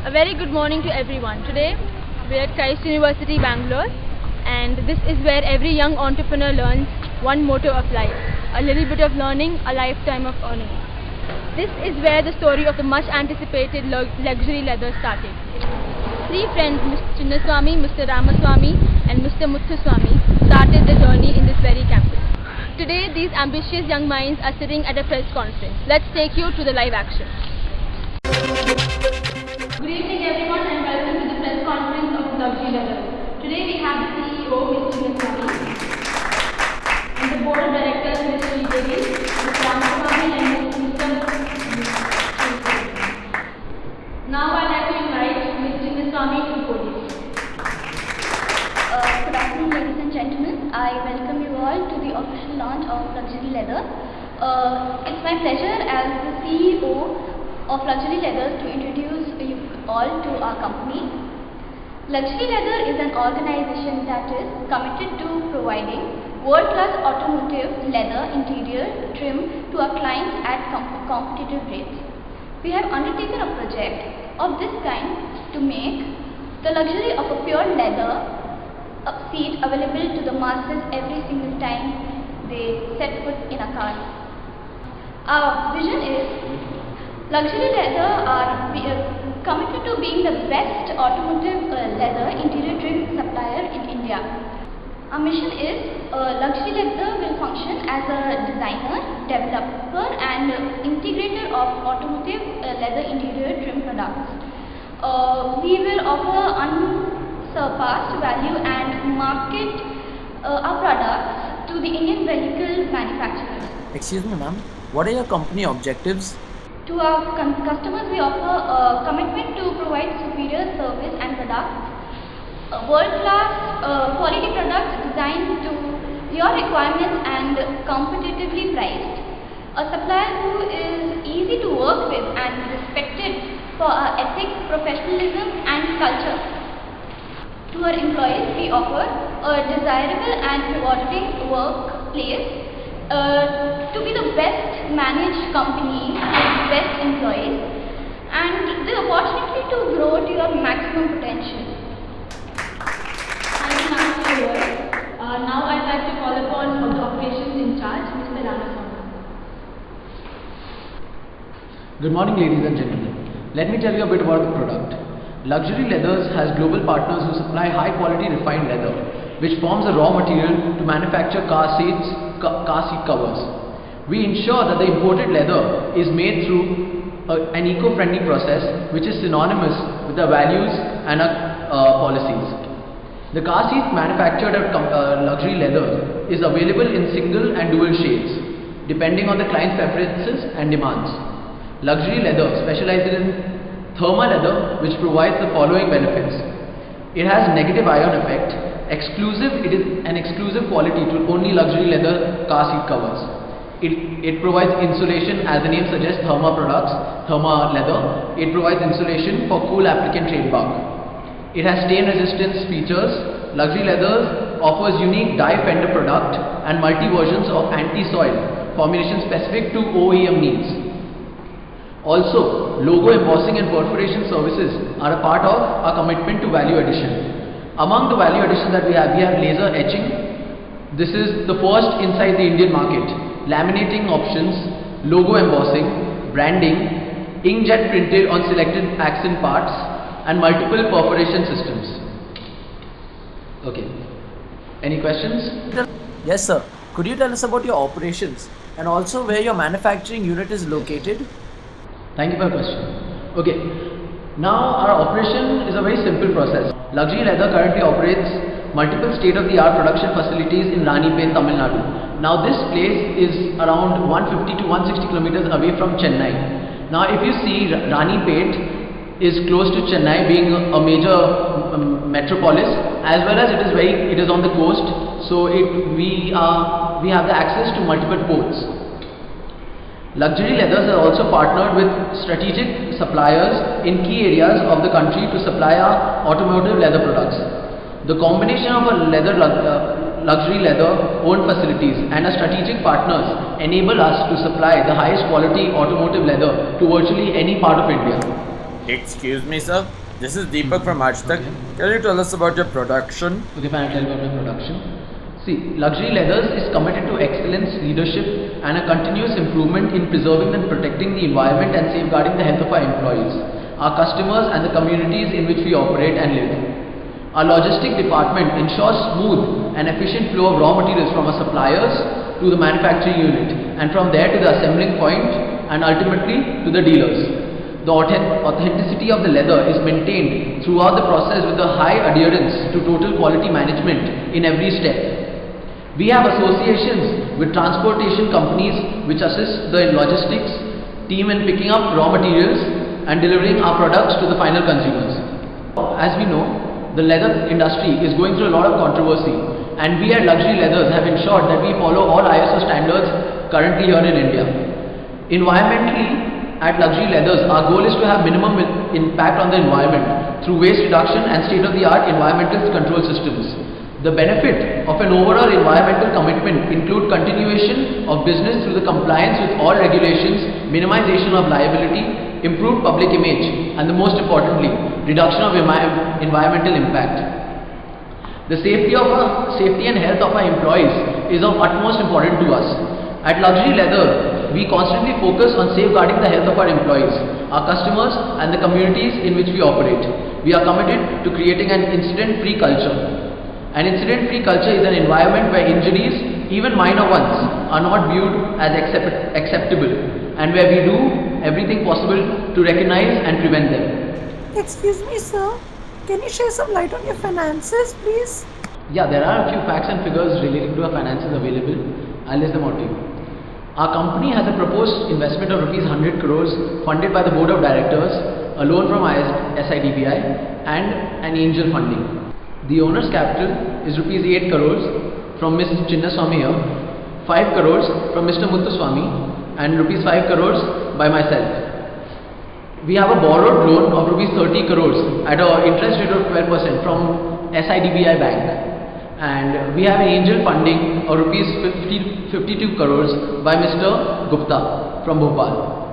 A very good morning to everyone. Today we are at Christ University, Bangalore, and this is where every young entrepreneur learns one motto of life: a little bit of learning, a lifetime of earning. This is where the story of the much anticipated luxury leather started. Three friends, Mr. Chinnaswamy, Mr. Ramaswamy and Mr. Muthuswamy, started the journey in this very campus. Today these ambitious young minds are sitting at a press conference. Let's take you to the live action. Good evening everyone and welcome to the press conference of Luxury Leather. Today we have the CEO, Mr. Chinnaswamy, and the board of directors, Ms. Sridevi, Mr. Ramaswamy and Mr. Muthuswamy. Now I'd like to invite Mr. Chinnaswamy to the podium. Good afternoon ladies and gentlemen. I welcome you all to the official launch of Luxury Leather. It's my pleasure as the CEO of Luxury Leathers to introduce you all to our company. Luxury Leather is an organization that is committed to providing world-class automotive leather interior trim to our clients at competitive rates. We have undertaken a project of this kind to make the luxury of a pure leather seat available to the masses every single time they set foot in a car. Our vision is Luxury Leather are committed to being the best automotive leather interior trim supplier in India. Our mission is Luxury Leather will function as a designer, developer and integrator of automotive leather interior trim products. We will offer unsurpassed value and market our products to the Indian vehicle manufacturers. Excuse me ma'am, what are your company objectives? To our customers, we offer a commitment to provide superior service and products, world-class quality products designed to your requirements and competitively priced. A supplier who is easy to work with and respected for our ethics, professionalism and culture. To our employees, we offer a desirable and rewarding workplace to be the best managed company with best employees and the opportunity to grow to your maximum potential. Thank you ma'am for your words. Now I'd like to call upon the operations in charge, Mr. Ramaswamy. Good morning ladies and gentlemen. Let me tell you a bit about the product. Luxury Leathers has global partners who supply high quality refined leather, which forms a raw material to manufacture car seat covers. We ensure that the imported leather is made through an eco-friendly process which is synonymous with the values and our policies. The car seat manufactured at Luxury Leather is available in single and dual shades depending on the client's preferences and demands. Luxury Leather specializes in thermal leather, which provides the following benefits. It has negative ion effect. It is an exclusive quality to only Luxury Leather car seat covers. It provides insulation, as the name suggests, thermal leather. It provides insulation for cool applicant trademark. It has stain resistance features. Luxury Leathers offers unique dye fender product and multi versions of anti-soil formulation specific to OEM needs. Also, logo embossing and perforation services are a part of our commitment to value addition. Among the value additions that we have laser etching. This is the first inside the Indian market. Laminating options, logo embossing, branding, inkjet printed on selected accent parts and multiple perforation systems. Okay. Any questions? Yes sir. Could you tell us about your operations and also where your manufacturing unit is located? Thank you for your question. Okay. Now our operation is a very simple process. Luxury Leather currently operates multiple state-of-the-art production facilities in Ranipet, Tamil Nadu. Now this place is around 150 to 160 kilometers away from Chennai. Now if you see, Ranipet is close to Chennai, being a major metropolis, as well as it is on the coast, so we have the access to multiple ports. Luxury Leathers are also partnered with strategic suppliers in key areas of the country to supply our automotive leather products. The combination of a Luxury Leather owned facilities and our strategic partners enable us to supply the highest quality automotive leather to virtually any part of India. Excuse me, sir. This is Deepak from Ajtak. Can you tell us about your production? Okay, fine, I'll tell you about my production. See, Luxury Leathers is committed to excellence, leadership, and a continuous improvement in preserving and protecting the environment and safeguarding the health of our employees, our customers, and the communities in which we operate and live. Our logistic department ensures smooth and efficient flow of raw materials from our suppliers to the manufacturing unit, and from there to the assembling point, and ultimately to the dealers. The authenticity of the leather is maintained throughout the process with a high adherence to total quality management in every step. We have associations with transportation companies which assist the logistics team in picking up raw materials and delivering our products to the final consumers. As we know, the leather industry is going through a lot of controversy, and we at Luxury Leathers have ensured that we follow all ISO standards currently here in India. Environmentally, at Luxury Leathers, our goal is to have minimum impact on the environment through waste reduction and state-of-the-art environmental control systems. The benefit of an overall environmental commitment include continuation of business through the compliance with all regulations, minimization of liability, improved public image, and the most importantly, reduction of environmental impact. The safety and health of our employees is of utmost importance to us. At Luxury Leather, we constantly focus on safeguarding the health of our employees, our customers, and the communities in which we operate. We are committed to creating an incident-free culture. An incident-free culture is an environment where injuries, even minor ones, are not viewed as acceptable, and where we do everything possible to recognize and prevent them. Excuse me, sir. Can you share some light on your finances, please? Yeah, there are a few facts and figures relating to our finances available. I'll list them out to you. Our company has a proposed investment of rupees 100 crores funded by the board of directors, a loan from SIDBI, and an angel funding. The owner's capital is rupees 8 crores from Ms. Chinnaswamy here, 5 crores from Mr. Muthuswamy, and rupees 5 crores by myself. We have a borrowed loan of rupees 30 crores at an interest rate of 12% from SIDBI Bank. And we have an angel funding of rupees 52 crores by Mr. Gupta from Bhopal.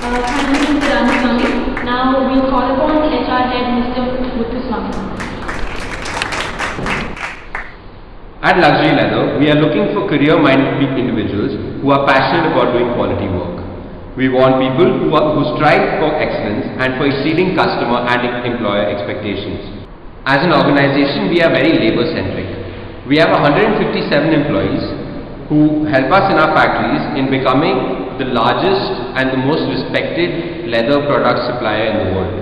Thank you, Mr. Ramaswamy. Now we call upon HR head Mr. Muthuswamy. At Luxury Leather, we are looking for career-minded individuals who are passionate about doing quality work. We want people who strive for excellence and for exceeding customer and employer expectations. As an organization, we are very labor-centric. We have 157 employees who help us in our factories in becoming the largest and the most respected leather product supplier in the world.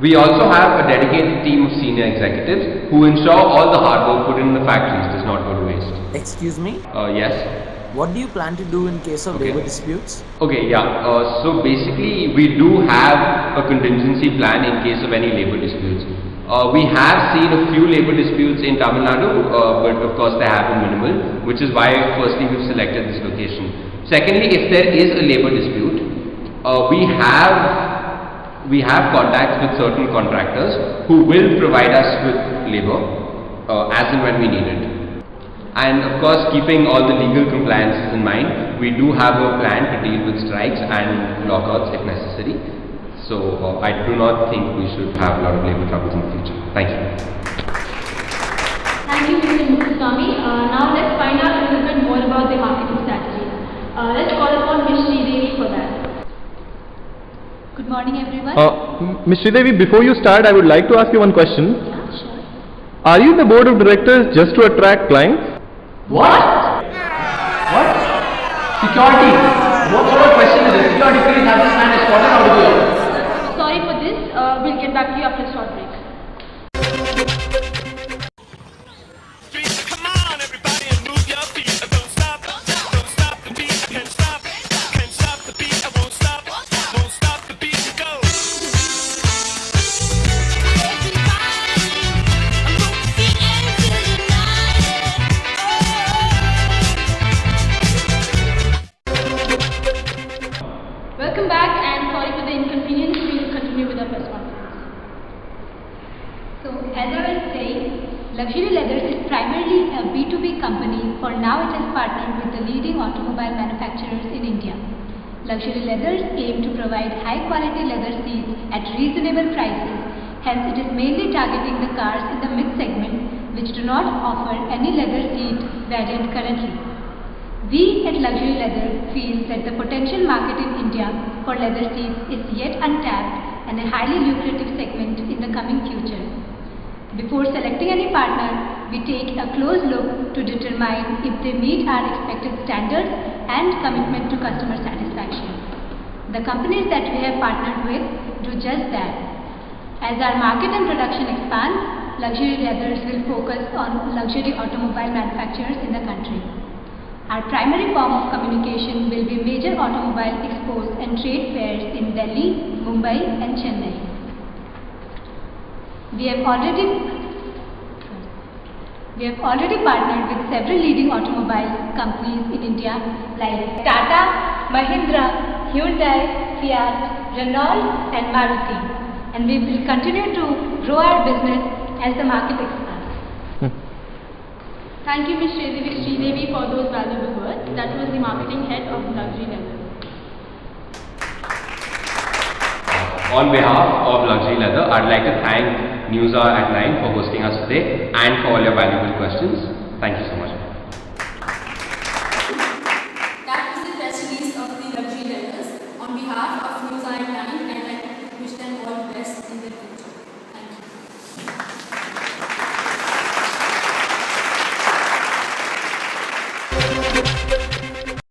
We also have a dedicated team of senior executives who ensure all the hard work put in the factories does not go to waste. Excuse me? Yes? What do you plan to do in case of labor disputes? Okay, yeah. So basically, we do have a contingency plan in case of any labor disputes. We have seen a few labor disputes in Tamil Nadu, but of course they have been minimal, which is why firstly we've selected this location. Secondly, if there is a labor dispute, we have contacts with certain contractors who will provide us with labor as and when we need it. And of course, keeping all the legal compliances in mind, we do have a plan to deal with strikes and lockouts if necessary. So I do not think we should have a lot of labor troubles in the future. Thank you. Thank you, Mr. Muthuswamy. Now let's find out a little bit more about the marketing strategy. Let's call upon Ms. Sridevi for that. Good morning, everyone. Ms. Sridevi, before you start, I would like to ask you one question. Yeah, sure. Are you in the board of directors just to attract clients? What? What? Security. What sort of question is this? Security, please have this man escorted out of here. Sorry for this. We'll get back to you after a short break. Come on, everybody, and move your feet. Don't stop the beat. Can't stop the beat. I won't stop the beat. Go. Welcome back, and sorry for the inconvenience. We will continue with our press conference. So, as I was saying, Luxury Leathers is primarily a B2B company. For now, it has partnered with the leading automobile manufacturers in India. Luxury Leathers aim to provide high-quality leather seats at reasonable prices. Hence, it is mainly targeting the cars in the mid-segment which do not offer any leather seat variant currently. We at Luxury Leather feel that the potential market in India for leather seats is yet untapped and a highly lucrative segment in the coming future. Before selecting any partner, we take a close look to determine if they meet our expected standards and commitment to customer satisfaction. The companies that we have partnered with do just that. As our market and production expands, Luxury Leathers will focus on luxury automobile manufacturers in the country. Our primary form of communication will be major automobile expos and trade fairs in Delhi, Mumbai and Chennai. We have already partnered with several leading automobile companies in India like Tata, Mahindra, Hyundai, Fiat, Renault and Maruti, and we will continue to grow our business as the market expands. Thank you, Ms. Sridevi, for those valuable words. That was the marketing head of Luxury Leather. On behalf of Luxury Leather, I'd like to thank Newshour at 9 for hosting us today and for all your valuable questions. Thank you so much.